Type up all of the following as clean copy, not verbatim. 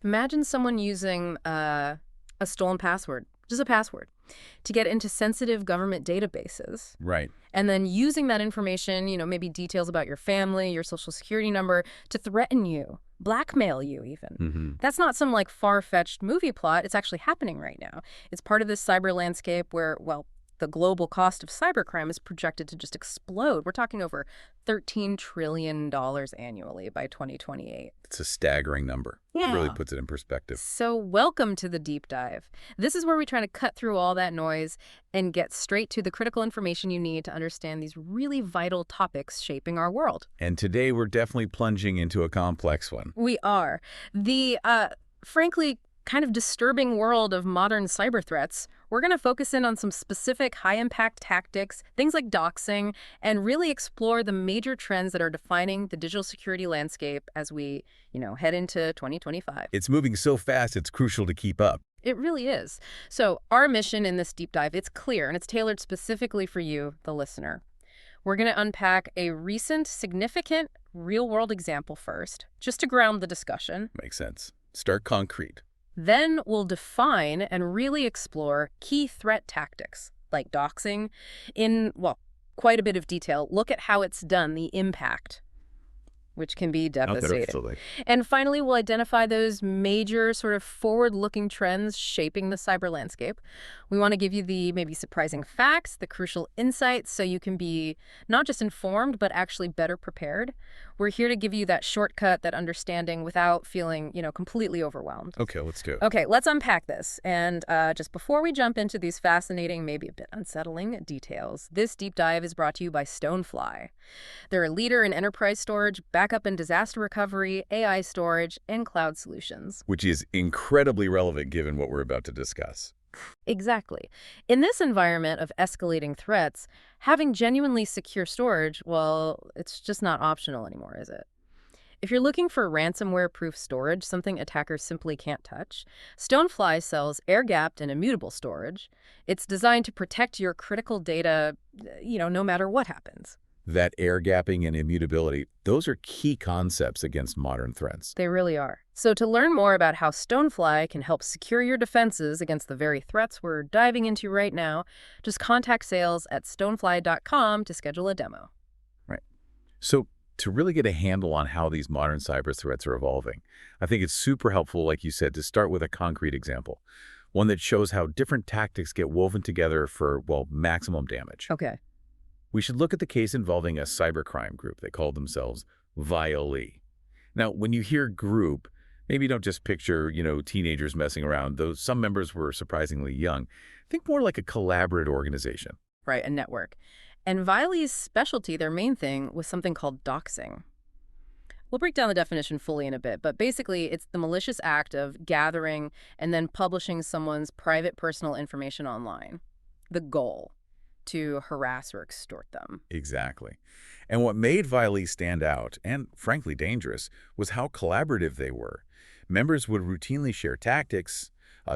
Imagine someone using a stolen password, just a password, to get into sensitive government databases. Right. And then using that information, maybe details about your family, your social security number, to threaten you, blackmail you even. Mm-hmm. That's not some far-fetched movie plot. It's actually happening right now. It's part of this cyber landscape where, well, the global cost of cybercrime is projected to just explode. We're talking over $13 trillion annually by 2028. It's a staggering number. Yeah. It really puts it in perspective. So welcome to the deep dive. This is where we try to cut through all that noise and get straight to the critical information you need to understand these really vital topics shaping our world. And today we're definitely plunging into a complex one. We are. The, frankly, kind of disturbing world of modern cyber threats. We're going to focus in on some specific high-impact tactics, things like doxing, and really explore the major trends that are defining the digital security landscape as we, head into 2025. It's moving so fast, it's crucial to keep up. It really is. So our mission in this deep dive, it's clear, and it's tailored specifically for you, the listener. We're going to unpack a recent, significant, real-world example first, just to ground the discussion. Makes sense. Start concrete. Then we'll define and really explore key threat tactics, like doxing, in, quite a bit of detail. Look at how it's done, the impact, which can be devastating. Absolutely. And finally, we'll identify those major sort of forward-looking trends shaping the cyber landscape. We want to give you the maybe surprising facts, the crucial insights, so you can be not just informed, but actually better prepared. We're here to give you that shortcut, that understanding without feeling, completely overwhelmed. Okay, let's do it. Okay, let's unpack this. And just before we jump into these fascinating, maybe a bit unsettling details, this deep dive is brought to you by Stonefly. They're a leader in enterprise storage, backup and disaster recovery, AI storage, and cloud solutions. Which is incredibly relevant given what we're about to discuss. Exactly. In this environment of escalating threats, having genuinely secure storage, well, it's just not optional anymore, is it? If you're looking for ransomware-proof storage, something attackers simply can't touch, Stonefly sells air-gapped and immutable storage. It's designed to protect your critical data, no matter what happens. That air gapping and immutability, those are key concepts against modern threats. They really are. So to learn more about how Stonefly can help secure your defenses against the very threats we're diving into right now, just contact sales at stonefly.com to schedule a demo. Right. So to really get a handle on how these modern cyber threats are evolving, I think it's super helpful, like you said, to start with a concrete example, one that shows how different tactics get woven together for, maximum damage. Okay. We should look at the case involving a cybercrime group. They called themselves ViLE. Now, when you hear group, maybe don't just picture, teenagers messing around, though some members were surprisingly young. Think more like a collaborative organization. Right, a network. And ViLE's specialty, their main thing, was something called doxing. We'll break down the definition fully in a bit, but basically it's the malicious act of gathering and then publishing someone's private personal information online. The goal: to harass or extort them. Exactly. And what made ViLE stand out, and frankly dangerous, was how collaborative they were. Members would routinely share tactics,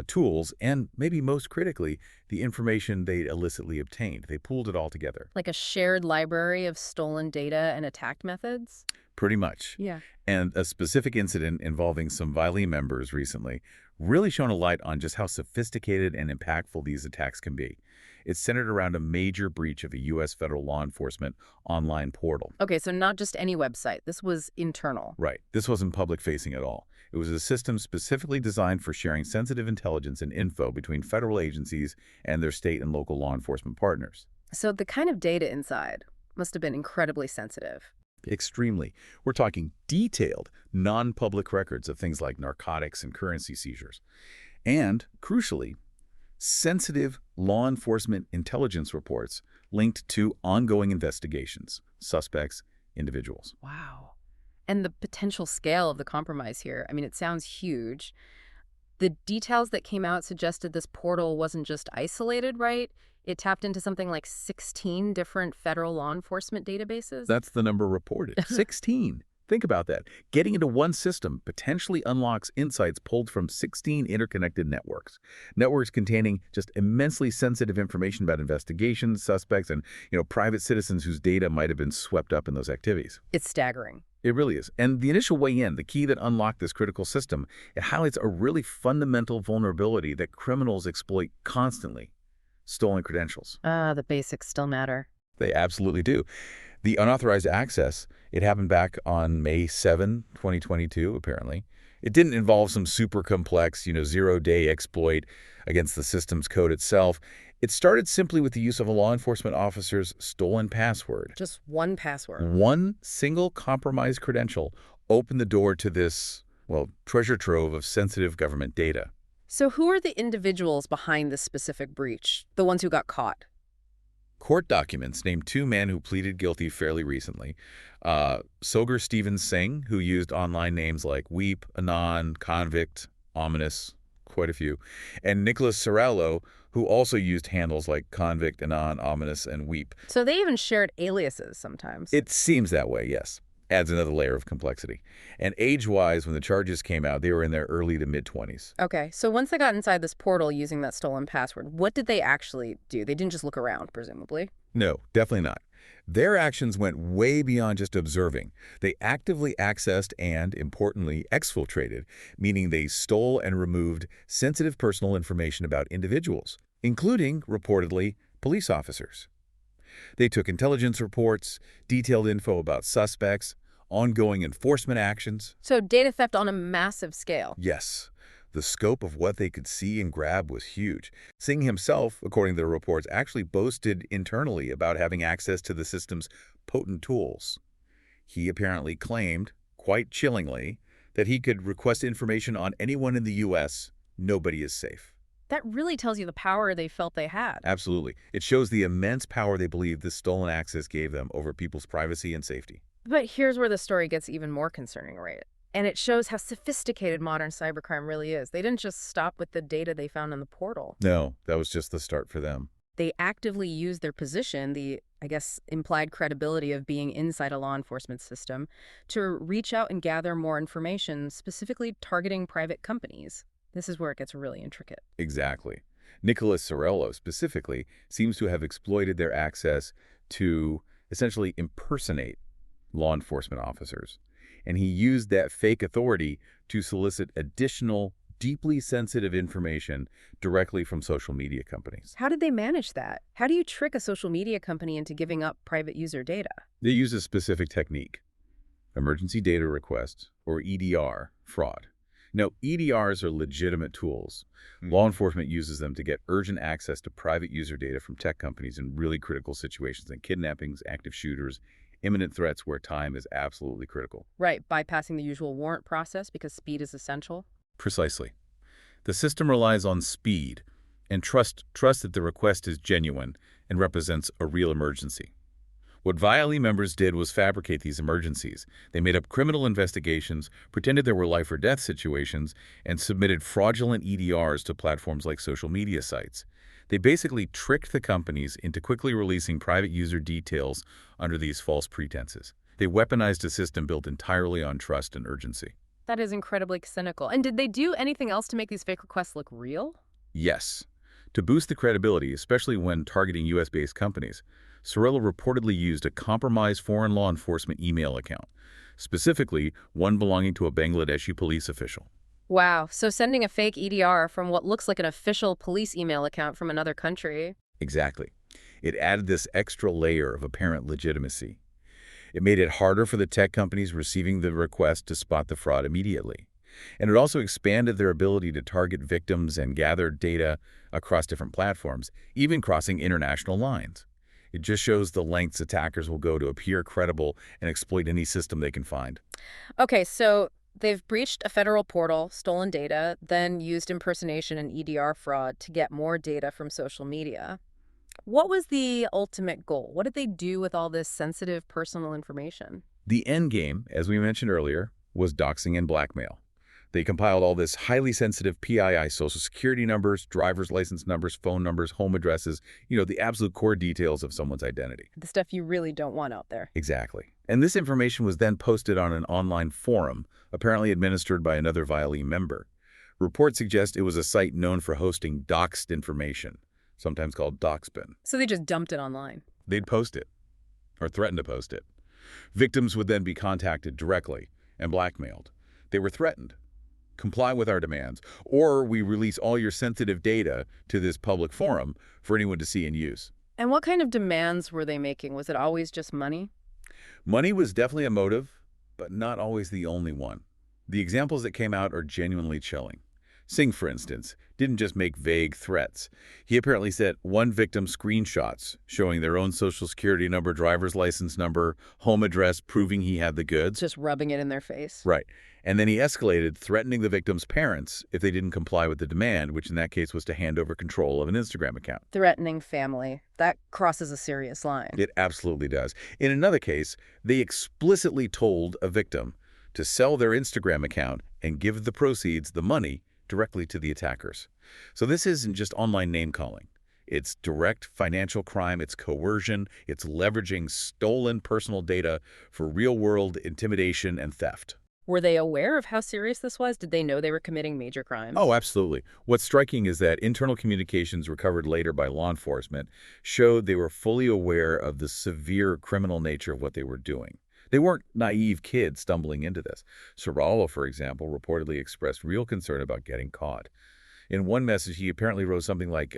tools, and maybe most critically, the information they'd illicitly obtained. They pooled it all together. Like a shared library of stolen data and attack methods? Pretty much. Yeah. And a specific incident involving some ViLE members recently really shone a light on just how sophisticated and impactful these attacks can be. It's centered around a major breach of a U.S. federal law enforcement online portal. Okay, so not just any website. This was internal. Right. This wasn't public-facing at all. It was a system specifically designed for sharing sensitive intelligence and info between federal agencies and their state and local law enforcement partners. So the kind of data inside must have been incredibly sensitive. Extremely. We're talking detailed, non-public records of things like narcotics and currency seizures. And, crucially, sensitive law enforcement intelligence reports linked to ongoing investigations, suspects, individuals. Wow. And the potential scale of the compromise here, it sounds huge. The details that came out suggested this portal wasn't just isolated, right? It tapped into something like 16 different federal law enforcement databases. That's the number reported. 16. Think about that. Getting into one system potentially unlocks insights pulled from 16 interconnected networks. Networks containing just immensely sensitive information about investigations, suspects, and, private citizens whose data might have been swept up in those activities. It's staggering. It really is. And the initial way in, the key that unlocked this critical system, it highlights a really fundamental vulnerability that criminals exploit constantly: stolen credentials. The basics still matter. They absolutely do. The unauthorized access, it happened back on May 7, 2022, apparently. It didn't involve some super complex, zero-day exploit against the system's code itself. It started simply with the use of a law enforcement officer's stolen password. Just one password. One single compromised credential opened the door to this, treasure trove of sensitive government data. So who are the individuals behind this specific breach? The ones who got caught? Court documents named two men who pleaded guilty fairly recently. Soger Stephen Singh, who used online names like Weep, Anon, Convict, Ominous, quite a few, and Nicholas Sorello, who also used handles like Convict, Anon, Ominous, and Weep. So they even shared aliases sometimes. It seems that way, yes. Adds another layer of complexity. And age-wise, when the charges came out, they were in their early to mid-20s. Okay, so once they got inside this portal using that stolen password, what did they actually do? They didn't just look around, presumably. No, definitely not. Their actions went way beyond just observing. They actively accessed and, importantly, exfiltrated, meaning they stole and removed sensitive personal information about individuals, including, reportedly, police officers. They took intelligence reports, detailed info about suspects, ongoing enforcement actions. So data theft on a massive scale. Yes. The scope of what they could see and grab was huge. Singh himself, according to the reports, actually boasted internally about having access to the system's potent tools. He apparently claimed, quite chillingly, that he could request information on anyone in the U.S. Nobody is safe. That really tells you the power they felt they had. Absolutely. It shows the immense power they believe this stolen access gave them over people's privacy and safety. But here's where the story gets even more concerning, right? And it shows how sophisticated modern cybercrime really is. They didn't just stop with the data they found in the portal. No, that was just the start for them. They actively used their position, the, implied credibility of being inside a law enforcement system, to reach out and gather more information, specifically targeting private companies. This is where it gets really intricate. Exactly. Nicholas Sorello, specifically, seems to have exploited their access to essentially impersonate law enforcement officers. And he used that fake authority to solicit additional, deeply sensitive information directly from social media companies. How did they manage that? How do you trick a social media company into giving up private user data? They use a specific technique: emergency data request, or EDR, fraud. Now, EDRs are legitimate tools. Law enforcement uses them to get urgent access to private user data from tech companies in really critical situations like kidnappings, active shooters, imminent threats where time is absolutely critical. Right, bypassing the usual warrant process because speed is essential. Precisely. The system relies on speed and trust that the request is genuine and represents a real emergency. What ViLE members did was fabricate these emergencies. They made up criminal investigations, pretended there were life or death situations, and submitted fraudulent EDRs to platforms like social media sites. They basically tricked the companies into quickly releasing private user details under these false pretenses. They weaponized a system built entirely on trust and urgency. That is incredibly cynical. And did they do anything else to make these fake requests look real? Yes. To boost the credibility, especially when targeting U.S.-based companies, Sorello reportedly used a compromised foreign law enforcement email account, specifically one belonging to a Bangladeshi police official. Wow, so sending a fake EDR from what looks like an official police email account from another country. Exactly. It added this extra layer of apparent legitimacy. It made it harder for the tech companies receiving the request to spot the fraud immediately. And it also expanded their ability to target victims and gather data across different platforms, even crossing international lines. It just shows the lengths attackers will go to appear credible and exploit any system they can find. Okay, so they've breached a federal portal, stolen data, then used impersonation and EDR fraud to get more data from social media. What was the ultimate goal? What did they do with all this sensitive personal information? The end game, as we mentioned earlier, was doxing and blackmail. They compiled all this highly sensitive PII social security numbers, driver's license numbers, phone numbers, home addresses, the absolute core details of someone's identity. The stuff you really don't want out there. Exactly. And this information was then posted on an online forum, apparently administered by another ViLE member. Reports suggest it was a site known for hosting doxed information, sometimes called doxbin. So they just dumped it online. They'd post it, or threaten to post it. Victims would then be contacted directly and blackmailed. They were threatened. Comply with our demands, or we release all your sensitive data to this public forum for anyone to see and use. And what kind of demands were they making? Was it always just money? Money was definitely a motive, but not always the only one. The examples that came out are genuinely chilling. Singh, for instance, didn't just make vague threats. He apparently sent one victim screenshots showing their own social security number, driver's license number, home address, proving he had the goods. Just rubbing it in their face. Right. And then he escalated, threatening the victim's parents if they didn't comply with the demand, which in that case was to hand over control of an Instagram account. Threatening family. That crosses a serious line. It absolutely does. In another case, they explicitly told a victim to sell their Instagram account and give the proceeds, the money, directly to the attackers. So this isn't just online name-calling. It's direct financial crime, it's coercion, it's leveraging stolen personal data for real-world intimidation and theft. Were they aware of how serious this was? Did they know they were committing major crimes? Oh, absolutely. What's striking is that internal communications recovered later by law enforcement showed they were fully aware of the severe criminal nature of what they were doing. They weren't naive kids stumbling into this. Sarala, for example, reportedly expressed real concern about getting caught. In one message, he apparently wrote something like,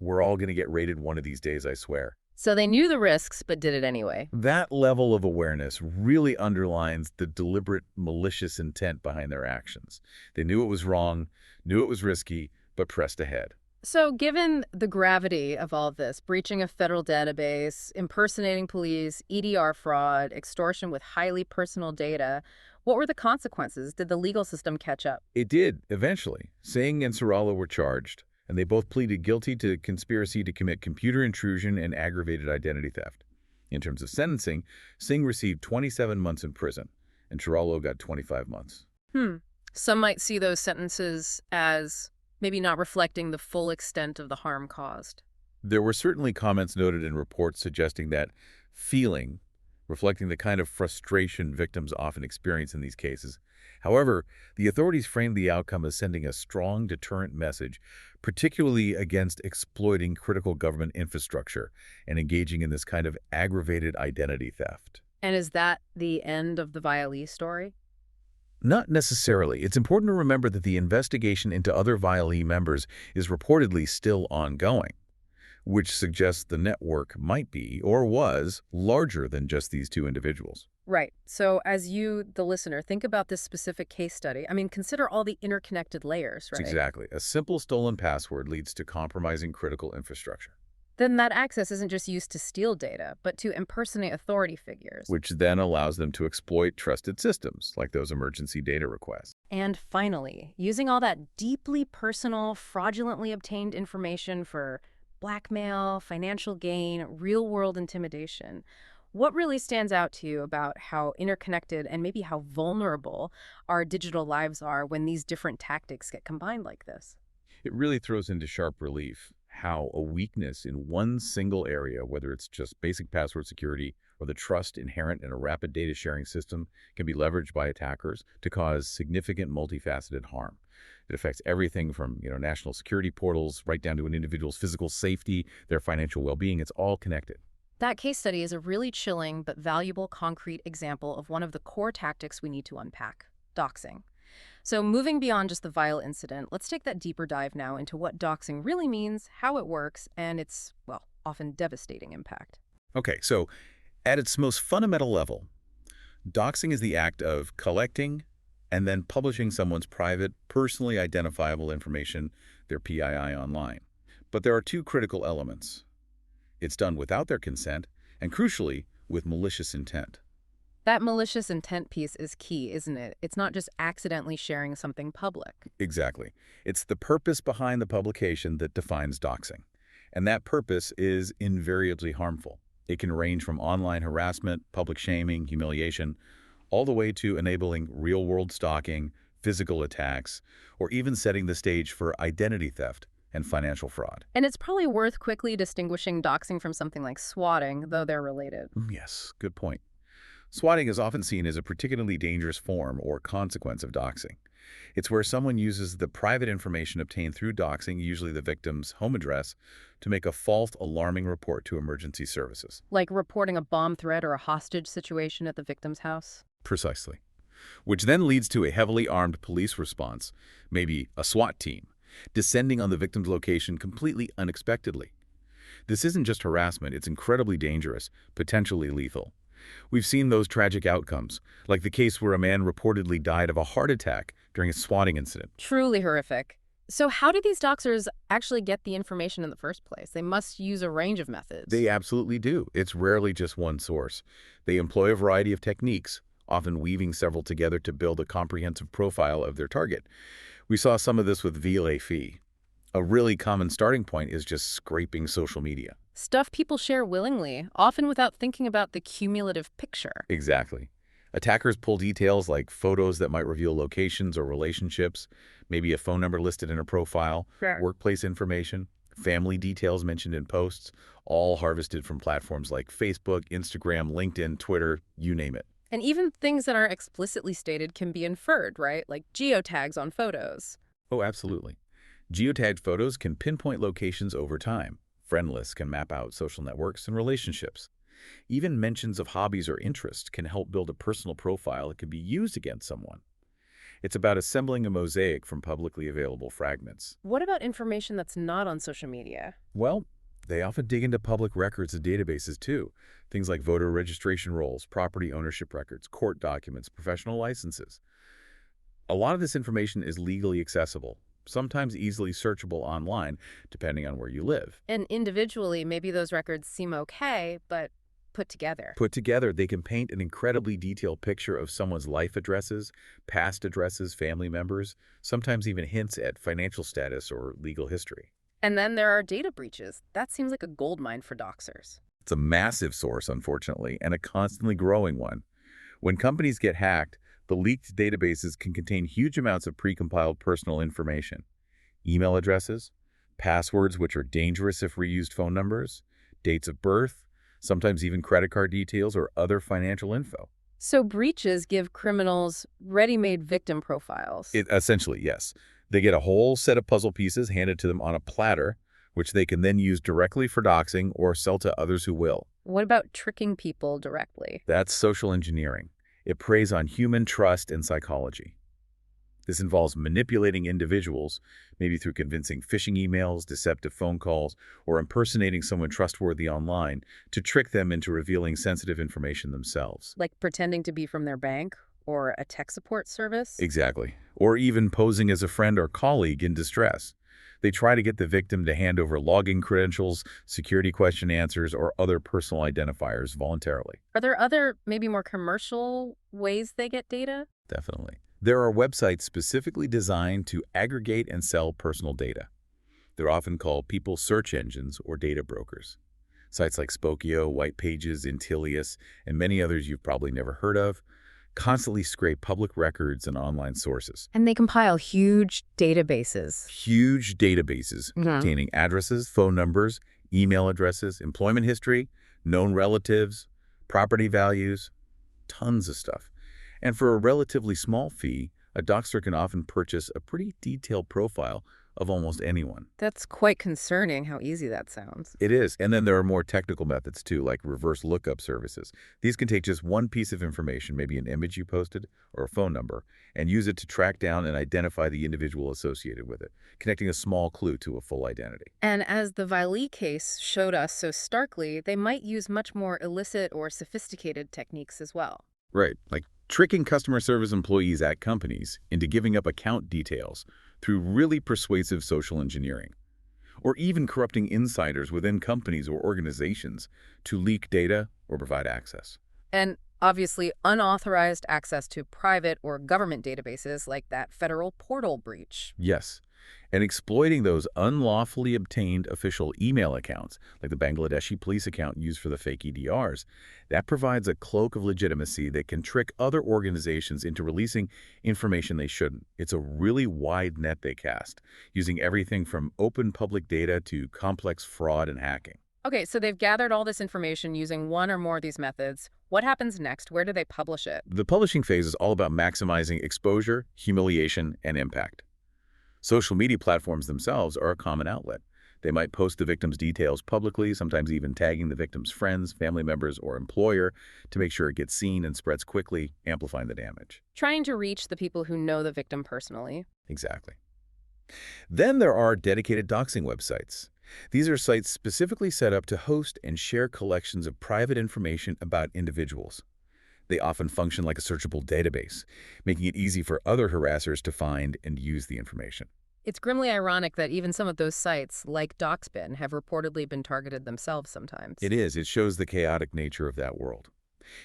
we're all going to get raided one of these days, I swear. So they knew the risks, but did it anyway. That level of awareness really underlines the deliberate, malicious intent behind their actions. They knew it was wrong, knew it was risky, but pressed ahead. So given the gravity of all of this, breaching a federal database, impersonating police, EDR fraud, extortion with highly personal data, what were the consequences? Did the legal system catch up? It did, eventually. Singh and Sarala were charged, and they both pleaded guilty to conspiracy to commit computer intrusion and aggravated identity theft. In terms of sentencing, Singh received 27 months in prison, and Sarala got 25 months. Some might see those sentences as maybe not reflecting the full extent of the harm caused. There were certainly comments noted in reports suggesting that feeling, reflecting the kind of frustration victims often experience in these cases. However, the authorities framed the outcome as sending a strong deterrent message, particularly against exploiting critical government infrastructure and engaging in this kind of aggravated identity theft. And is that the end of the ViLE story? Not necessarily. It's important to remember that the investigation into other ViLE members is reportedly still ongoing, which suggests the network might be, or was, larger than just these two individuals. Right. So as you, the listener, think about this specific case study, consider all the interconnected layers, right? Exactly. A simple stolen password leads to compromising critical infrastructure. Then that access isn't just used to steal data, but to impersonate authority figures. Which then allows them to exploit trusted systems, like those emergency data requests. And finally, using all that deeply personal, fraudulently obtained information for blackmail, financial gain, real-world intimidation. What really stands out to you about how interconnected and maybe how vulnerable our digital lives are when these different tactics get combined like this? It really throws into sharp relief how a weakness in one single area, whether it's just basic password security or the trust inherent in a rapid data sharing system, can be leveraged by attackers to cause significant multifaceted harm. It affects everything from, national security portals right down to an individual's physical safety, their financial well-being. It's all connected. That case study is a really chilling but valuable concrete example of one of the core tactics we need to unpack, doxing. So moving beyond just the ViLE incident, let's take that deeper dive now into what doxing really means, how it works, and its, often devastating impact. Okay, so at its most fundamental level, doxing is the act of collecting and then publishing someone's private, personally identifiable information, their PII, online. But there are two critical elements. It's done without their consent, and crucially, with malicious intent. That malicious intent piece is key, isn't it? It's not just accidentally sharing something public. Exactly. It's the purpose behind the publication that defines doxing. And that purpose is invariably harmful. It can range from online harassment, public shaming, humiliation, all the way to enabling real-world stalking, physical attacks, or even setting the stage for identity theft and financial fraud. And it's probably worth quickly distinguishing doxing from something like swatting, though they're related. Yes, good point. Swatting is often seen as a particularly dangerous form or consequence of doxing. It's where someone uses the private information obtained through doxing, usually the victim's home address, to make a false alarming report to emergency services. Like reporting a bomb threat or a hostage situation at the victim's house. Precisely. Which then leads to a heavily armed police response, maybe a SWAT team, descending on the victim's location completely unexpectedly. This isn't just harassment, it's incredibly dangerous, potentially lethal. We've seen those tragic outcomes, like the case where a man reportedly died of a heart attack during a swatting incident. Truly horrific. So how do these doxers actually get the information in the first place? They must use a range of methods. They absolutely do. It's rarely just one source. They employ a variety of techniques, often weaving several together to build a comprehensive profile of their target. We saw some of this with ViLE. A really common starting point is just scraping social media. Stuff people share willingly, often without thinking about the cumulative picture. Exactly. Attackers pull details like photos that might reveal locations or relationships, maybe a phone number listed in a profile, Sure. workplace information, family details mentioned in posts, all harvested from platforms like Facebook, Instagram, LinkedIn, Twitter, you name it. And even things that aren't explicitly stated can be inferred, right? Like geotags on photos. Oh, absolutely. Geotagged photos can pinpoint locations over time. Friend lists can map out social networks and relationships. Even mentions of hobbies or interests can help build a personal profile that can be used against someone. It's about assembling a mosaic from publicly available fragments. What about information that's not on social media? Well, they often dig into public records and databases too. Things like voter registration rolls, property ownership records, court documents, professional licenses. A lot of this information is legally accessible, sometimes easily searchable online, depending on where you live. And individually, maybe those records seem okay, but put together. Put together, they can paint an incredibly detailed picture of someone's life addresses, past addresses, family members, sometimes even hints at financial status or legal history. And then there are data breaches. That seems like a goldmine for doxers. It's a massive source, unfortunately, and a constantly growing one. When companies get hacked, the leaked databases can contain huge amounts of precompiled personal information. Email addresses, passwords which are dangerous if reused phone numbers, dates of birth, sometimes even credit card details or other financial info. So breaches give criminals ready-made victim profiles. Essentially, yes. They get a whole set of puzzle pieces handed to them on a platter, which they can then use directly for doxing or sell to others who will. What about tricking people directly? That's social engineering. It preys on human trust and psychology. This involves manipulating individuals, maybe through convincing phishing emails, deceptive phone calls, or impersonating someone trustworthy online to trick them into revealing sensitive information themselves. Like pretending to be from their bank or a tech support service? Exactly. Or even posing as a friend or colleague in distress. They try to get the victim to hand over login credentials, security question answers, or other personal identifiers voluntarily. Are there other, maybe more commercial ways they get data? Definitely. There are websites specifically designed to aggregate and sell personal data. They're often called people search engines or data brokers. Sites like Spokeo, White Pages, Intilius, and many others you've probably never heard of constantly scrape public records and online sources. And they compile huge databases. Huge databases containing addresses, phone numbers, email addresses, employment history, known relatives, property values, tons of stuff. And for a relatively small fee, a doxer can often purchase a pretty detailed profile of almost anyone. That's quite concerning how easy that sounds. It is. And then there are more technical methods too, like reverse lookup services. These can take just one piece of information, maybe an image you posted or a phone number, and use it to track down and identify the individual associated with it, connecting a small clue to a full identity. And as the ViLE case showed us so starkly, they might use much more illicit or sophisticated techniques as well. Right, like tricking customer service employees at companies into giving up account details through really persuasive social engineering, or even corrupting insiders within companies or organizations to leak data or provide access. And obviously unauthorized access to private or government databases like that federal portal breach. Yes, And exploiting those unlawfully obtained official email accounts, like the Bangladeshi police account used for the fake EDRs, that provides a cloak of legitimacy that can trick other organizations into releasing information they shouldn't. It's a really wide net they cast, using everything from open public data to complex fraud and hacking. Okay, so they've gathered all this information using one or more of these methods. What happens next? Where do they publish it? The publishing phase is all about maximizing exposure, humiliation, and impact. Social media platforms themselves are a common outlet. They might post the victim's details publicly, sometimes even tagging the victim's friends, family members, or employer to make sure it gets seen and spreads quickly, amplifying the damage. Trying to reach the people who know the victim personally. Exactly. Then there are dedicated doxing websites. These are sites specifically set up to host and share collections of private information about individuals. They often function like a searchable database, making it easy for other harassers to find and use the information. It's grimly ironic that even some of those sites, like Doxbin, have reportedly been targeted themselves sometimes. It is. It shows the chaotic nature of that world.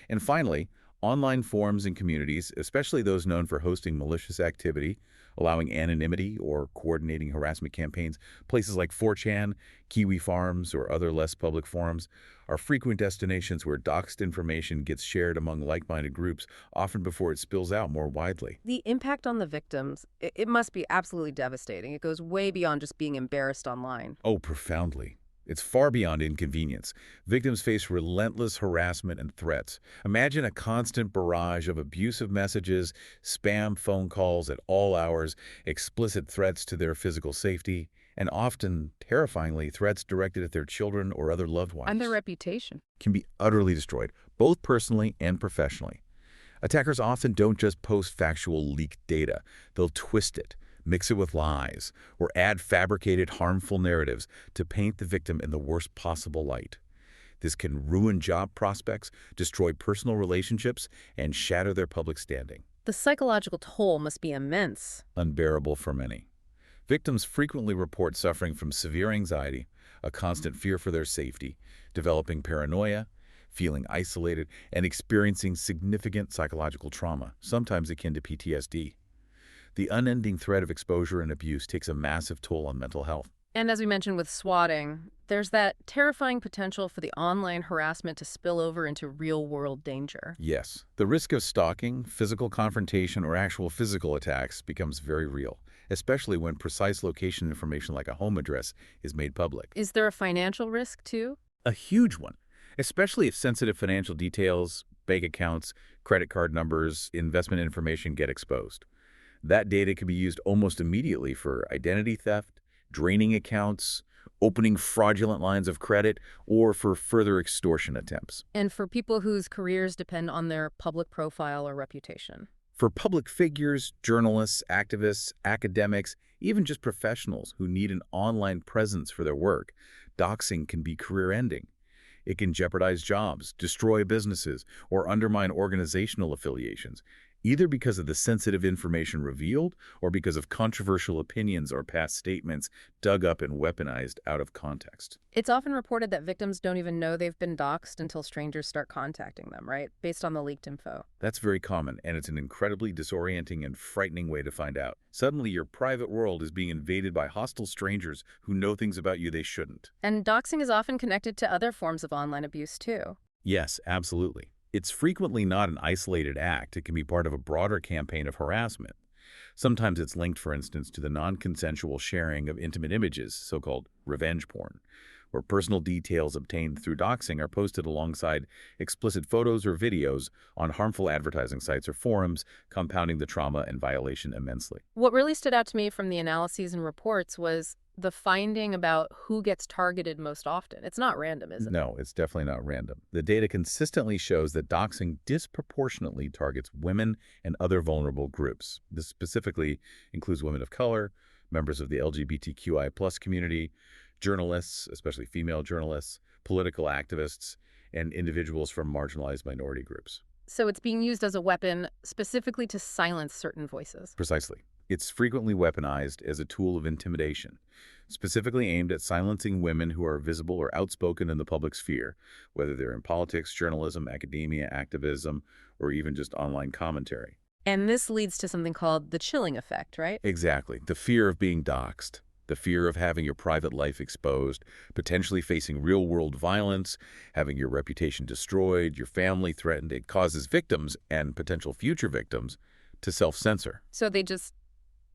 And finally, online forums and communities, especially those known for hosting malicious activity, allowing anonymity or coordinating harassment campaigns, places like 4chan, Kiwi Farms, or other less public forums, are frequent destinations where doxed information gets shared among like-minded groups, often before it spills out more widely. The impact on the victims, it must be absolutely devastating. It goes way beyond just being embarrassed online. Oh, profoundly. It's far beyond inconvenience. Victims face relentless harassment and threats. Imagine a constant barrage of abusive messages, spam phone calls at all hours, explicit threats to their physical safety, and often, terrifyingly, threats directed at their children or other loved ones. And their reputation. Can be utterly destroyed, both personally and professionally. Attackers often don't just post factual leaked data. They'll twist it, mix it with lies, or add fabricated harmful narratives to paint the victim in the worst possible light. This can ruin job prospects, destroy personal relationships, and shatter their public standing. The psychological toll must be immense. Unbearable for many. Victims frequently report suffering from severe anxiety, a constant fear for their safety, developing paranoia, feeling isolated, and experiencing significant psychological trauma, sometimes akin to PTSD. The unending threat of exposure and abuse takes a massive toll on mental health. And as we mentioned with SWATing, there's that terrifying potential for the online harassment to spill over into real-world danger. Yes, the risk of stalking, physical confrontation, or actual physical attacks becomes very real, especially when precise location information like a home address is made public. Is there a financial risk, too? A huge one, especially if sensitive financial details, bank accounts, credit card numbers, investment information get exposed. That data can be used almost immediately for identity theft, draining accounts, opening fraudulent lines of credit, or for further extortion attempts. And for people whose careers depend on their public profile or reputation. For public figures, journalists, activists, academics, even just professionals who need an online presence for their work, doxing can be career-ending. It can jeopardize jobs, destroy businesses, or undermine organizational affiliations, either because of the sensitive information revealed or because of controversial opinions or past statements dug up and weaponized out of context. It's often reported that victims don't even know they've been doxed until strangers start contacting them, right? Based on the leaked info. That's very common, and it's an incredibly disorienting and frightening way to find out. Suddenly, your private world is being invaded by hostile strangers who know things about you they shouldn't. And doxing is often connected to other forms of online abuse, too. Yes, absolutely. It's frequently not an isolated act. It can be part of a broader campaign of harassment. Sometimes it's linked, for instance, to the non-consensual sharing of intimate images, so-called revenge porn, where personal details obtained through doxing are posted alongside explicit photos or videos on harmful advertising sites or forums, compounding the trauma and violation immensely. What really stood out to me from the analyses and reports was the finding about who gets targeted most often. It's not random, is it? No, it's definitely not random. The data consistently shows that doxing disproportionately targets women and other vulnerable groups. This specifically includes women of color, members of the LGBTQI+ community, journalists, especially female journalists, political activists, and individuals from marginalized minority groups. So it's being used as a weapon specifically to silence certain voices. Precisely. It's frequently weaponized as a tool of intimidation, specifically aimed at silencing women who are visible or outspoken in the public sphere, whether they're in politics, journalism, academia, activism, or even just online commentary. And this leads to something called the chilling effect, right? Exactly. The fear of being doxxed, the fear of having your private life exposed, potentially facing real-world violence, having your reputation destroyed, your family threatened. It causes victims and potential future victims to self-censor. So they just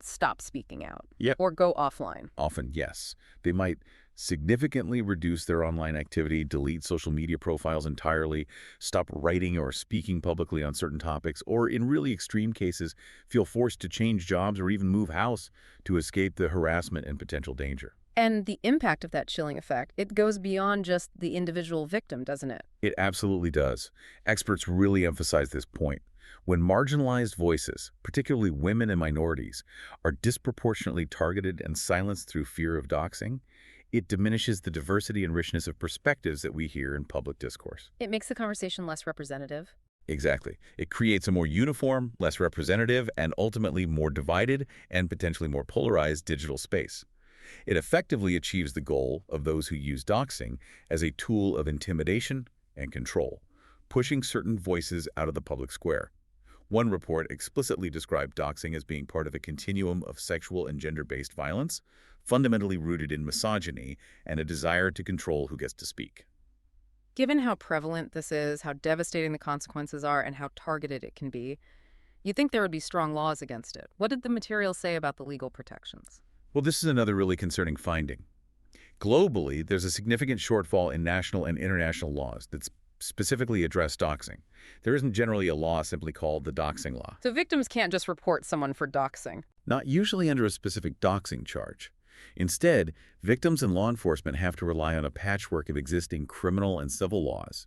stop speaking out Yep. or go offline. Often, yes. They might significantly reduce their online activity, delete social media profiles entirely, stop writing or speaking publicly on certain topics, or in really extreme cases, feel forced to change jobs or even move house to escape the harassment and potential danger. And the impact of that chilling effect, it goes beyond just the individual victim, doesn't it? It absolutely does. Experts really emphasize this point. When marginalized voices, particularly women and minorities, are disproportionately targeted and silenced through fear of doxing, it diminishes the diversity and richness of perspectives that we hear in public discourse. It makes the conversation less representative. Exactly. It creates a more uniform, less representative, and ultimately more divided and potentially more polarized digital space. It effectively achieves the goal of those who use doxing as a tool of intimidation and control, pushing certain voices out of the public square. One report explicitly described doxing as being part of a continuum of sexual and gender-based violence, fundamentally rooted in misogyny and a desire to control who gets to speak. Given how prevalent this is, how devastating the consequences are, and how targeted it can be, you'd think there would be strong laws against it. What did the material say about the legal protections? Well, this is another really concerning finding. Globally, there's a significant shortfall in national and international laws that specifically address doxing. There isn't generally a law simply called the doxing law. So victims can't just report someone for doxing. Not usually under a specific doxing charge. Instead, victims and law enforcement have to rely on a patchwork of existing criminal and civil laws.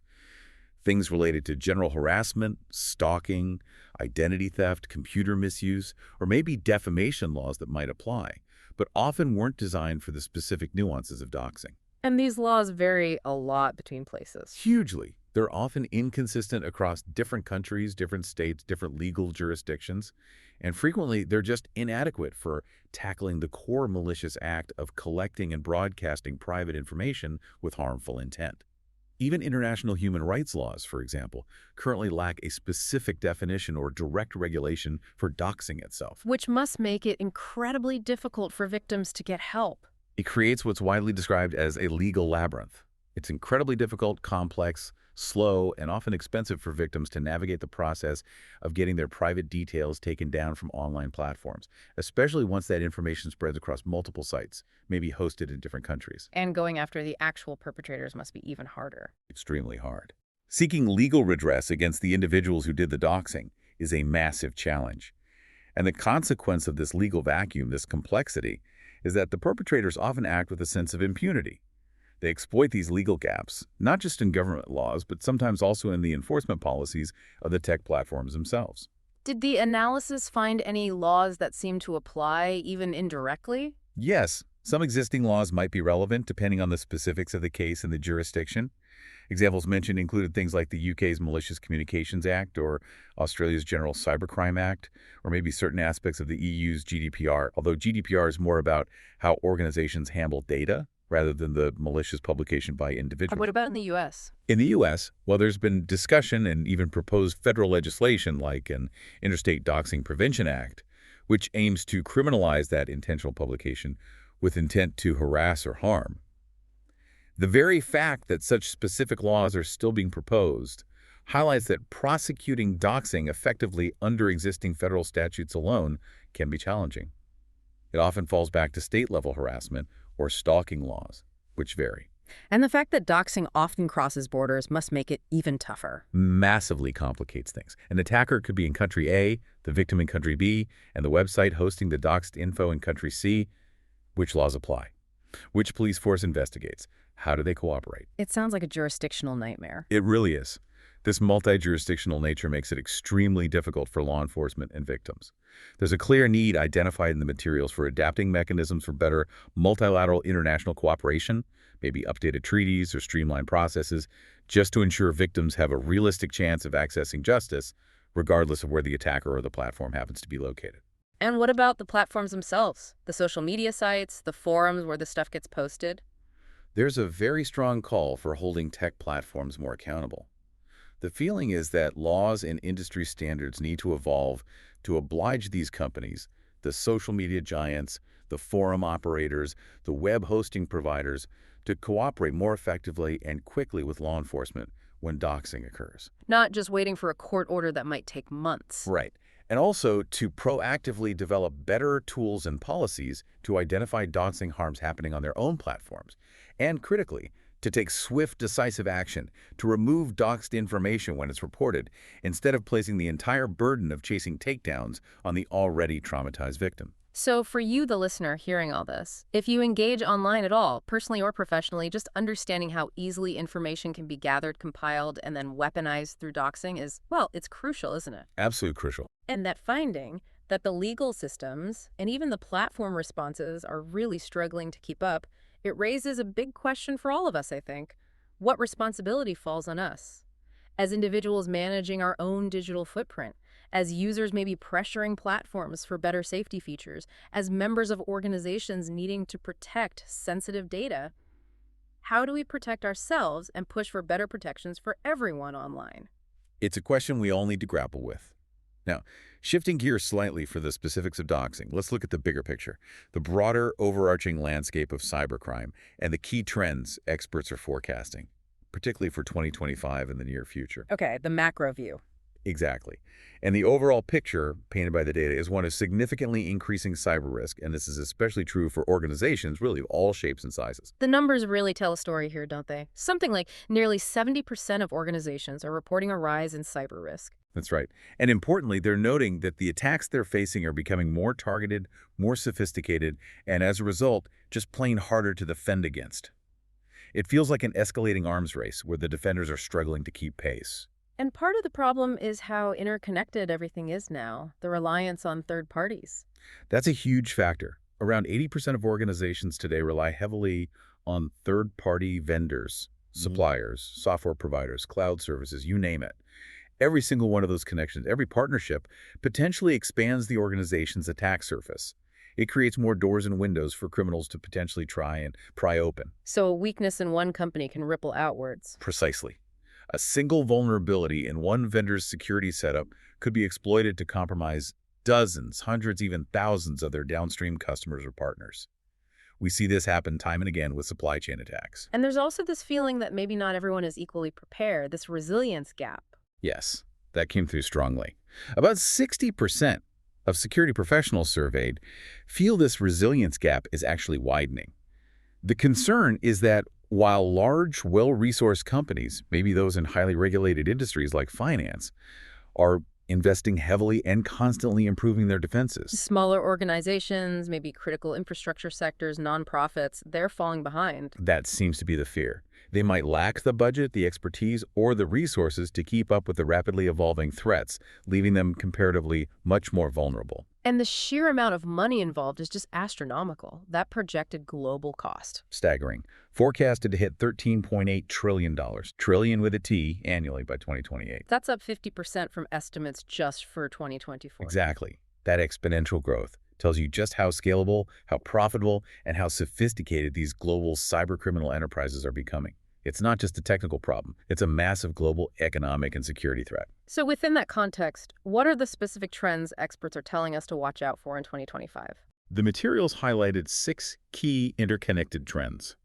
Things related to general harassment, stalking, identity theft, computer misuse, or maybe defamation laws that might apply, but often weren't designed for the specific nuances of doxing. And these laws vary a lot between places. Hugely. They're often inconsistent across different countries, different states, different legal jurisdictions, and frequently they're just inadequate for tackling the core malicious act of collecting and broadcasting private information with harmful intent. Even international human rights laws, for example, currently lack a specific definition or direct regulation for doxing itself. Which must make it incredibly difficult for victims to get help. It creates what's widely described as a legal labyrinth. It's incredibly difficult, complex, slow, and often expensive for victims to navigate the process of getting their private details taken down from online platforms, especially once that information spreads across multiple sites, maybe hosted in different countries. And going after the actual perpetrators must be even harder. Extremely hard. Seeking legal redress against the individuals who did the doxing is a massive challenge. And the consequence of this legal vacuum, this complexity, is that the perpetrators often act with a sense of impunity. They exploit these legal gaps, not just in government laws, but sometimes also in the enforcement policies of the tech platforms themselves. Did the analysis find any laws that seem to apply, even indirectly? Yes, some existing laws might be relevant depending on the specifics of the case and the jurisdiction. Examples mentioned included things like the UK's Malicious Communications Act or Australia's General Cybercrime Act, or maybe certain aspects of the EU's GDPR, although GDPR is more about how organizations handle data rather than the malicious publication by individuals. What about in the U.S.? In the U.S., while there's been discussion and even proposed federal legislation like an Interstate Doxing Prevention Act, which aims to criminalize that intentional publication with intent to harass or harm, the very fact that such specific laws are still being proposed highlights that prosecuting doxing effectively under existing federal statutes alone can be challenging. It often falls back to state-level harassment or stalking laws, which vary. And the fact that doxing often crosses borders must make it even tougher. Massively complicates things. An attacker could be in country A, the victim in country B, and the website hosting the doxed info in country C. Which laws apply? Which police force investigates? How do they cooperate? It sounds like a jurisdictional nightmare. It really is. This multi-jurisdictional nature makes it extremely difficult for law enforcement and victims. There's a clear need identified in the materials for adapting mechanisms for better multilateral international cooperation, maybe updated treaties or streamlined processes, just to ensure victims have a realistic chance of accessing justice, regardless of where the attacker or the platform happens to be located. And what about the platforms themselves? The social media sites, the forums where the stuff gets posted? There's a very strong call for holding tech platforms more accountable. The feeling is that laws and industry standards need to evolve to oblige these companies, the social media giants, the forum operators, the web hosting providers, to cooperate more effectively and quickly with law enforcement when doxing occurs. Not just waiting for a court order that might take months. Right. And also to proactively develop better tools and policies to identify doxing harms happening on their own platforms. And critically, to take swift, decisive action to remove doxed information when it's reported, instead of placing the entire burden of chasing takedowns on the already traumatized victim. So for you, the listener, hearing all this, if you engage online at all, personally or professionally, just understanding how easily information can be gathered, compiled, and then weaponized through doxing is, well, it's crucial, isn't it? Absolutely crucial. And that finding that the legal systems and even the platform responses are really struggling to keep up, it raises a big question for all of us, I think. What responsibility falls on us? As individuals managing our own digital footprint, as users maybe pressuring platforms for better safety features, as members of organizations needing to protect sensitive data, how do we protect ourselves and push for better protections for everyone online? It's a question we all need to grapple with. Now, shifting gears slightly for the specifics of doxing, let's look at the bigger picture, the broader overarching landscape of cybercrime and the key trends experts are forecasting, particularly for 2025 and the near future. Okay, the macro view. Exactly. And the overall picture painted by the data is one of significantly increasing cyber risk, and this is especially true for organizations really of all shapes and sizes. The numbers really tell a story here, don't they? Something like nearly 70% of organizations are reporting a rise in cyber risk. That's right. And importantly, they're noting that the attacks they're facing are becoming more targeted, more sophisticated, and as a result, just plain harder to defend against. It feels like an escalating arms race where the defenders are struggling to keep pace. And part of the problem is how interconnected everything is now, the reliance on third parties. That's a huge factor. Around 80% of organizations today rely heavily on third-party vendors, suppliers, software providers, cloud services, you name it. Every single one of those connections, every partnership, potentially expands the organization's attack surface. It creates more doors and windows for criminals to potentially try and pry open. So a weakness in one company can ripple outwards. Precisely. A single vulnerability in one vendor's security setup could be exploited to compromise dozens, hundreds, even thousands of their downstream customers or partners. We see this happen time and again with supply chain attacks. And there's also this feeling that maybe not everyone is equally prepared, this resilience gap. Yes, that came through strongly. About 60% of security professionals surveyed feel this resilience gap is actually widening. The concern is that while large, well-resourced companies, maybe those in highly regulated industries like finance, are investing heavily and constantly improving their defenses. Smaller organizations, maybe critical infrastructure sectors, nonprofits, they're falling behind. That seems to be the fear. They might lack the budget, the expertise, or the resources to keep up with the rapidly evolving threats, leaving them comparatively much more vulnerable. And the sheer amount of money involved is just astronomical, that projected global cost. Staggering. Forecasted to hit $13.8 trillion, trillion with a T, annually by 2028. That's up 50% from estimates just for 2024. Exactly. That exponential growth tells you just how scalable, how profitable, and how sophisticated these global cybercriminal enterprises are becoming. It's not just a technical problem. It's a massive global economic and security threat. So within that context, what are the specific trends experts are telling us to watch out for in 2025? The materials highlighted 6 key interconnected trends.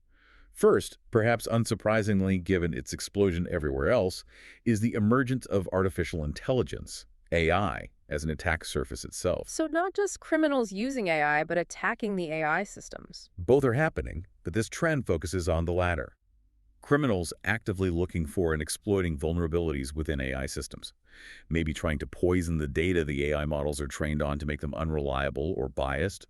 First, perhaps unsurprisingly given its explosion everywhere else, is the emergence of artificial intelligence, AI, as an attack surface itself. So not just criminals using AI, but attacking the AI systems. Both are happening, but this trend focuses on the latter. Criminals actively looking for and exploiting vulnerabilities within AI systems, maybe trying to poison the data the AI models are trained on to make them unreliable or biased,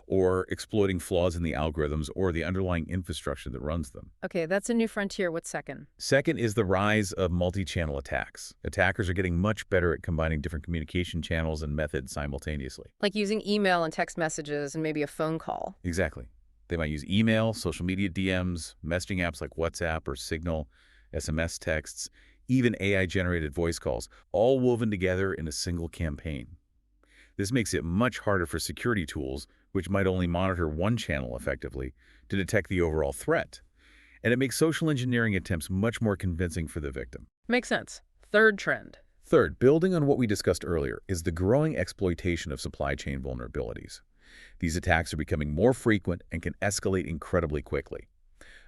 or exploiting flaws in the algorithms or the underlying infrastructure that runs them. Okay, that's a new frontier. What's second? Second is the rise of multi-channel attacks. Attackers are getting much better at combining different communication channels and methods simultaneously. Like using email and text messages and maybe a phone call. Exactly. They might use email, social media DMs, messaging apps like WhatsApp or Signal, SMS texts, even AI-generated voice calls, all woven together in a single campaign. This makes it much harder for security tools, which might only monitor one channel effectively, to detect the overall threat. And it makes social engineering attempts much more convincing for the victim. Makes sense. Third trend. Third, building on what we discussed earlier, is the growing exploitation of supply chain vulnerabilities. These attacks are becoming more frequent and can escalate incredibly quickly.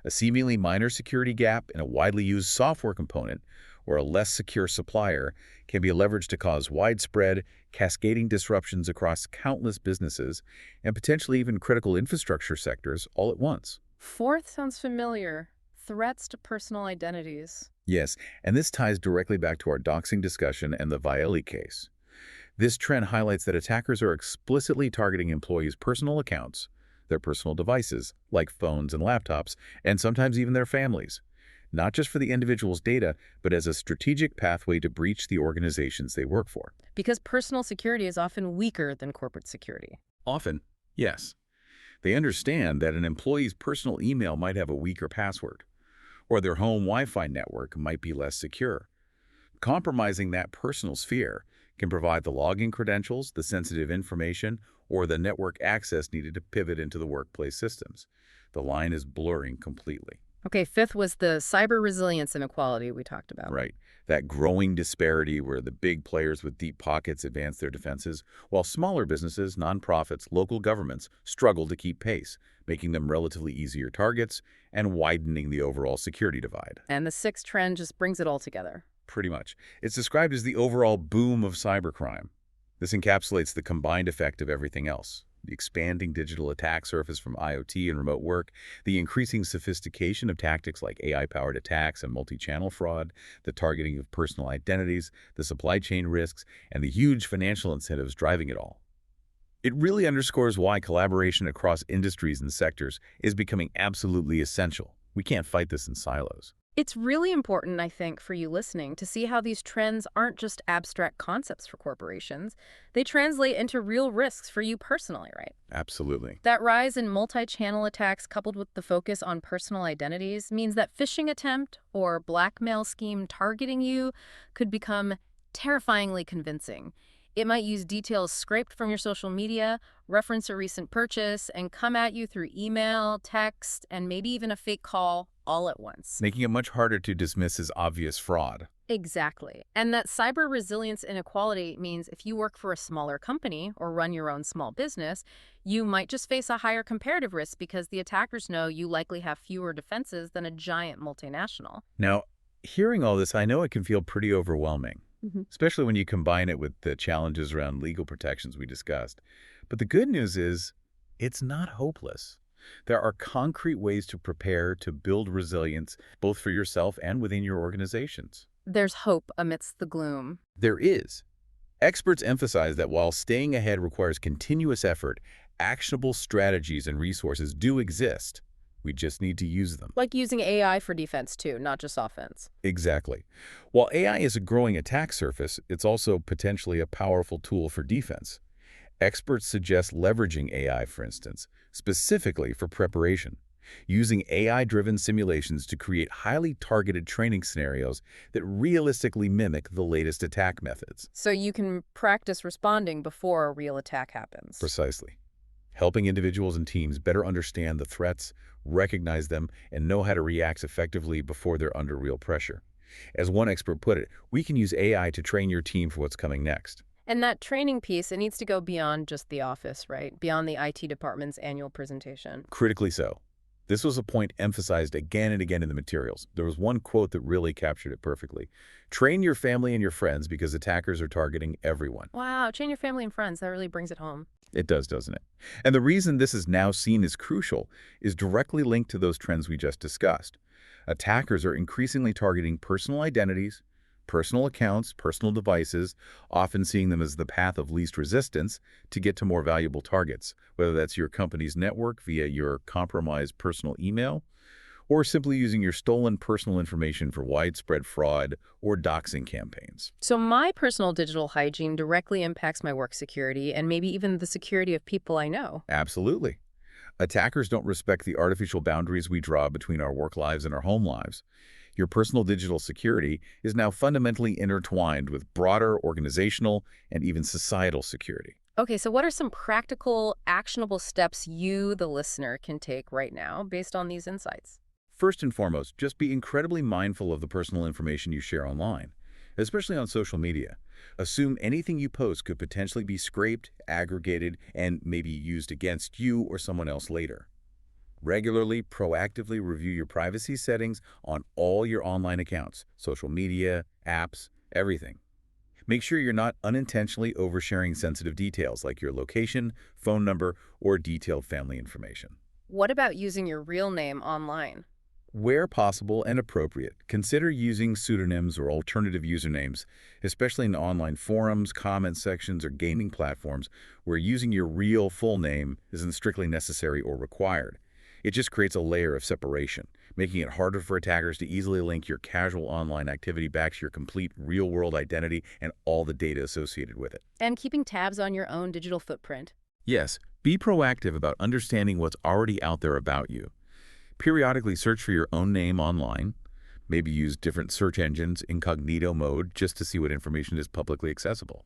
A seemingly minor security gap in a widely used software component or a less secure supplier can be leveraged to cause widespread, cascading disruptions across countless businesses and potentially even critical infrastructure sectors all at once. Fourth sounds familiar. Threats to personal identities. Yes, and this ties directly back to our doxing discussion and the ViLE case. This trend highlights that attackers are explicitly targeting employees' personal accounts, their personal devices, like phones and laptops, and sometimes even their families, not just for the individual's data, but as a strategic pathway to breach the organizations they work for. Because personal security is often weaker than corporate security. Often, yes. They understand that an employee's personal email might have a weaker password, or their home Wi-Fi network might be less secure. Compromising that personal sphere can provide the login credentials, the sensitive information, or the network access needed to pivot into the workplace systems. The line is blurring completely. Okay, fifth was the cyber resilience inequality we talked about. Right. That growing disparity where the big players with deep pockets advance their defenses, while smaller businesses, nonprofits, local governments struggle to keep pace, making them relatively easier targets and widening the overall security divide. And the sixth trend just brings it all together. Pretty much. It's described as the overall boom of cybercrime. This encapsulates the combined effect of everything else. The expanding digital attack surface from IoT and remote work, the increasing sophistication of tactics like AI-powered attacks and multi-channel fraud, the targeting of personal identities, the supply chain risks, and the huge financial incentives driving it all. It really underscores why collaboration across industries and sectors is becoming absolutely essential. We can't fight this in silos. It's really important, I think, for you listening to see how these trends aren't just abstract concepts for corporations. They translate into real risks for you personally, right? Absolutely. That rise in multi-channel attacks coupled with the focus on personal identities means that phishing attempt or blackmail scheme targeting you could become terrifyingly convincing. It might use details scraped from your social media, reference a recent purchase, and come at you through email, text, and maybe even a fake call all at once. Making it much harder to dismiss as obvious fraud. Exactly. And that cyber resilience inequality means if you work for a smaller company or run your own small business, you might just face a higher comparative risk because the attackers know you likely have fewer defenses than a giant multinational. Now, hearing all this, I know it can feel pretty overwhelming, Mhm. especially when you combine it with the challenges around legal protections we discussed. But the good news is, it's not hopeless. There are concrete ways to prepare to build resilience, both for yourself and within your organizations. There's hope amidst the gloom. There is. Experts emphasize that while staying ahead requires continuous effort, actionable strategies and resources do exist. We just need to use them. Like using AI for defense too, not just offense. Exactly. While AI is a growing attack surface, it's also potentially a powerful tool for defense. Experts suggest leveraging AI, for instance, specifically for preparation, using AI-driven simulations to create highly targeted training scenarios that realistically mimic the latest attack methods. So you can practice responding before a real attack happens. Precisely. Helping individuals and teams better understand the threats, recognize them, and know how to react effectively before they're under real pressure. As one expert put it, we can use AI to train your team for what's coming next. And that training piece, it needs to go beyond just the office, right? Beyond the IT department's annual presentation. Critically so. This was a point emphasized again and again in the materials. There was one quote that really captured it perfectly. Train your family and your friends because attackers are targeting everyone. Wow, train your family and friends. That really brings it home. It does, doesn't it? And the reason this is now seen as crucial is directly linked to those trends we just discussed. Attackers are increasingly targeting personal identities, personal accounts, personal devices, often seeing them as the path of least resistance to get to more valuable targets, whether that's your company's network via your compromised personal email, or simply using your stolen personal information for widespread fraud or doxing campaigns. So my personal digital hygiene directly impacts my work security and maybe even the security of people I know. Absolutely. Attackers don't respect the artificial boundaries we draw between our work lives and our home lives. Your personal digital security is now fundamentally intertwined with broader organizational and even societal security. Okay, so what are some practical, actionable steps you, the listener, can take right now based on these insights? First and foremost, just be incredibly mindful of the personal information you share online, especially on social media. Assume anything you post could potentially be scraped, aggregated, and maybe used against you or someone else later. Regularly, proactively review your privacy settings on all your online accounts, social media, apps, everything. Make sure you're not unintentionally oversharing sensitive details like your location, phone number, or detailed family information. What about using your real name online? Where possible and appropriate, consider using pseudonyms or alternative usernames, especially in online forums, comment sections, or gaming platforms where using your real full name isn't strictly necessary or required. It just creates a layer of separation, making it harder for attackers to easily link your casual online activity back to your complete real-world identity and all the data associated with it. And keeping tabs on your own digital footprint. Yes, be proactive about understanding what's already out there about you. Periodically search for your own name online. Maybe use different search engines, incognito mode, just to see what information is publicly accessible.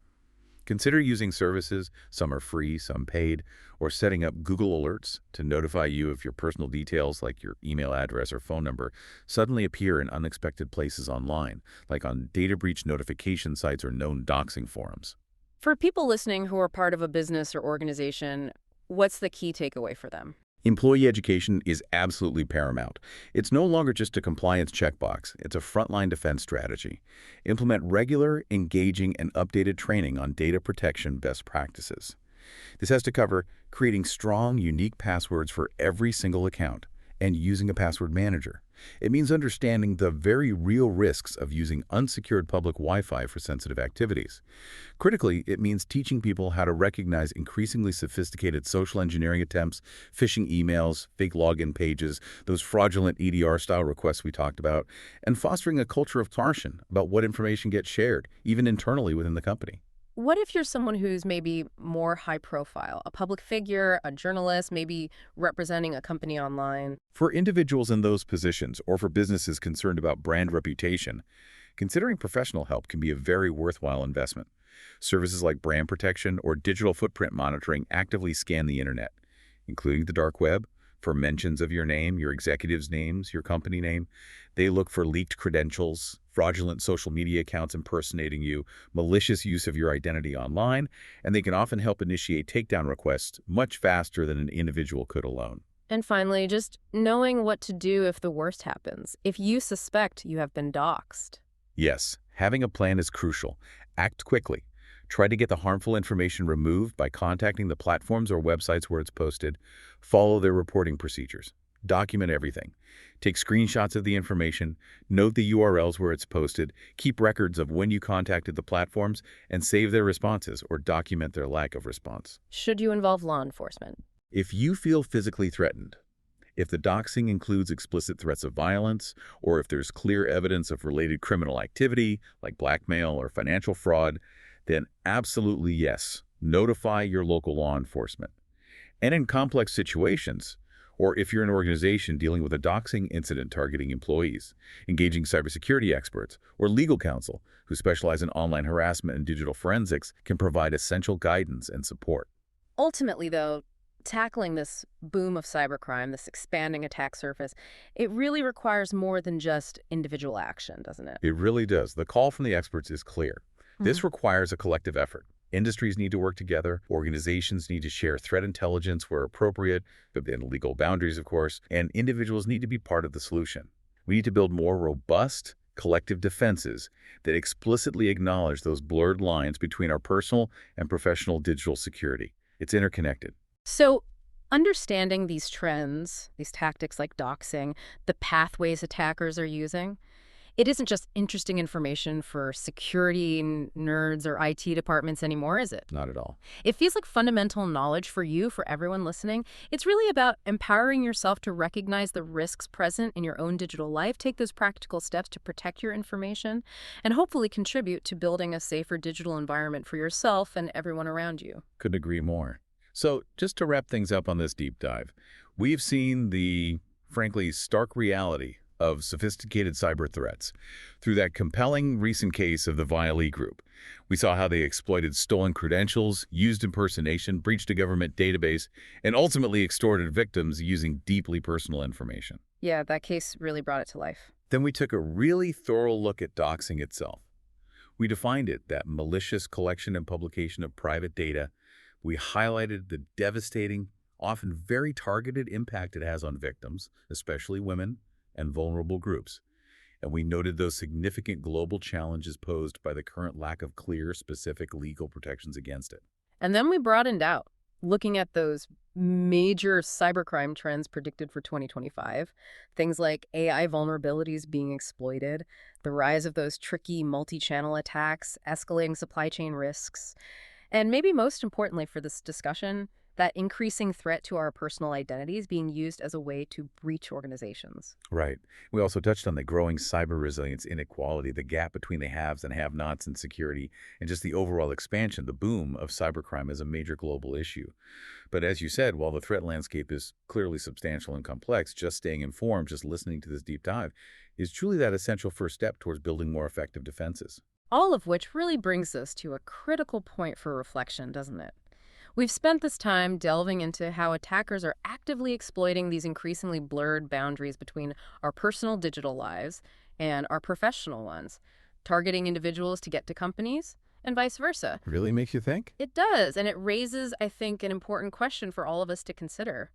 Consider using services, some are free, some paid, or setting up Google Alerts to notify you if your personal details like your email address or phone number suddenly appear in unexpected places online, like on data breach notification sites or known doxing forums. For people listening who are part of a business or organization, what's the key takeaway for them? Employee education is absolutely paramount. It's no longer just a compliance checkbox. It's a frontline defense strategy. Implement regular, engaging, and updated training on data protection best practices. This has to cover creating strong, unique passwords for every single account and using a password manager. It means understanding the very real risks of using unsecured public Wi-Fi for sensitive activities. Critically, it means teaching people how to recognize increasingly sophisticated social engineering attempts, phishing emails, fake login pages, those fraudulent EDR-style requests we talked about, and fostering a culture of caution about what information gets shared, even internally within the company. What if you're someone who's maybe more high profile, a public figure, a journalist, maybe representing a company online? For individuals in those positions or for businesses concerned about brand reputation, considering professional help can be a very worthwhile investment. Services like brand protection or digital footprint monitoring actively scan the internet, including the dark web, for mentions of your name, your executives' names, your company name. They look for leaked credentials, fraudulent social media accounts impersonating you, malicious use of your identity online, and they can often help initiate takedown requests much faster than an individual could alone. And finally, just knowing what to do if the worst happens, if you suspect you have been doxed. Yes, having a plan is crucial. Act quickly. Try to get the harmful information removed by contacting the platforms or websites where it's posted. Follow their reporting procedures. Document everything. Take screenshots of the information, note the URLs where it's posted, keep records of when you contacted the platforms, and save their responses or document their lack of response. Should you involve law enforcement? If you feel physically threatened, if the doxing includes explicit threats of violence, or if there's clear evidence of related criminal activity, like blackmail or financial fraud, then absolutely yes, notify your local law enforcement. And in complex situations, or if you're an organization dealing with a doxing incident targeting employees, engaging cybersecurity experts, or legal counsel who specialize in online harassment and digital forensics can provide essential guidance and support. Ultimately, though, tackling this boom of cybercrime, this expanding attack surface, it really requires more than just individual action, doesn't it? It really does. The call from the experts is clear. This requires a collective effort. Industries need to work together, organizations need to share threat intelligence where appropriate, within legal boundaries, of course, and individuals need to be part of the solution. We need to build more robust, collective defenses that explicitly acknowledge those blurred lines between our personal and professional digital security. It's interconnected. So, understanding these trends, these tactics like doxing, the pathways attackers are using, it isn't just interesting information for security nerds or IT departments anymore, is it? Not at all. It feels like fundamental knowledge for you, for everyone listening. It's really about empowering yourself to recognize the risks present in your own digital life, take those practical steps to protect your information, and hopefully contribute to building a safer digital environment for yourself and everyone around you. Couldn't agree more. So just to wrap things up on this deep dive, we've seen the, frankly, stark reality of sophisticated cyber threats through that compelling recent case of the ViLE group. We saw how they exploited stolen credentials, used impersonation, breached a government database, and ultimately extorted victims using deeply personal information. Yeah, that case really brought it to life. Then we took a really thorough look at doxing itself. We defined it, that malicious collection and publication of private data. We highlighted the devastating, often very targeted impact it has on victims, especially women and vulnerable groups. And we noted those significant global challenges posed by the current lack of clear, specific legal protections against it. And then we broadened out, looking at those major cybercrime trends predicted for 2025, things like AI vulnerabilities being exploited, the rise of those tricky multi-channel attacks, escalating supply chain risks, and maybe most importantly for this discussion, that increasing threat to our personal identities being used as a way to breach organizations. Right. We also touched on the growing cyber resilience inequality, the gap between the haves and have-nots in security, and just the overall expansion, the boom of cybercrime as a major global issue. But as you said, while the threat landscape is clearly substantial and complex, just staying informed, just listening to this deep dive, is truly that essential first step towards building more effective defenses. All of which really brings us to a critical point for reflection, doesn't it? We've spent this time delving into how attackers are actively exploiting these increasingly blurred boundaries between our personal digital lives and our professional ones, targeting individuals to get to companies and vice versa. Really makes you think? It does, and it raises, I think, an important question for all of us to consider.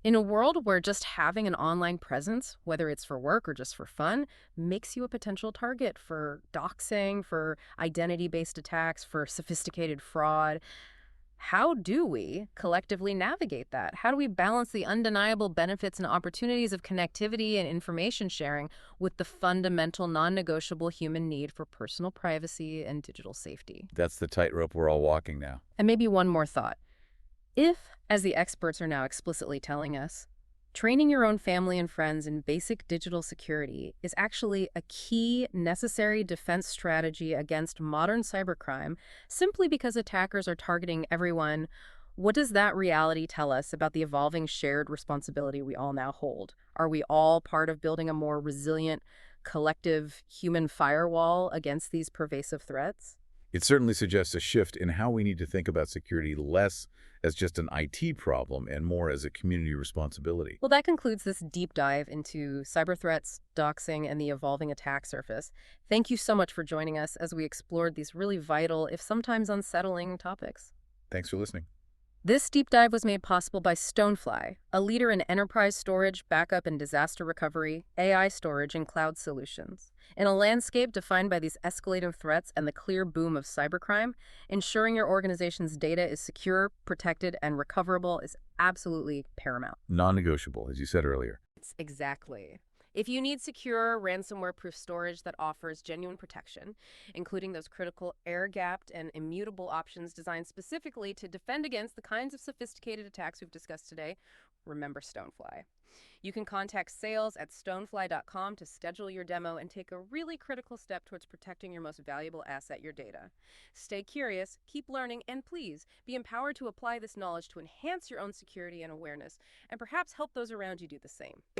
In a world where just having an online presence, whether it's for work or just for fun, makes you a potential target for doxing, for identity-based attacks, for sophisticated fraud, how do we collectively navigate that? How do we balance the undeniable benefits and opportunities of connectivity and information sharing with the fundamental, non-negotiable human need for personal privacy and digital safety? That's the tightrope we're all walking now. And maybe one more thought. If, as the experts are now explicitly telling us, training your own family and friends in basic digital security is actually a key, necessary defense strategy against modern cybercrime simply because attackers are targeting everyone, what does that reality tell us about the evolving shared responsibility we all now hold? Are we all part of building a more resilient, collective human firewall against these pervasive threats? It certainly suggests a shift in how we need to think about security less as just an IT problem and more as a community responsibility. Well, that concludes this deep dive into cyber threats, doxing, and the evolving attack surface. Thank you so much for joining us as we explored these really vital, if sometimes unsettling, topics. Thanks for listening. This deep dive was made possible by Stonefly, a leader in enterprise storage, backup, and disaster recovery, AI storage, and cloud solutions. In a landscape defined by these escalating threats and the clear boom of cybercrime, ensuring your organization's data is secure, protected, and recoverable is absolutely paramount. Non-negotiable, as you said earlier. Exactly. If you need secure, ransomware-proof storage that offers genuine protection, including those critical air-gapped and immutable options designed specifically to defend against the kinds of sophisticated attacks we've discussed today, remember Stonefly. You can contact sales at stonefly.com to schedule your demo and take a really critical step towards protecting your most valuable asset, your data. Stay curious, keep learning, and please be empowered to apply this knowledge to enhance your own security and awareness, and perhaps help those around you do the same.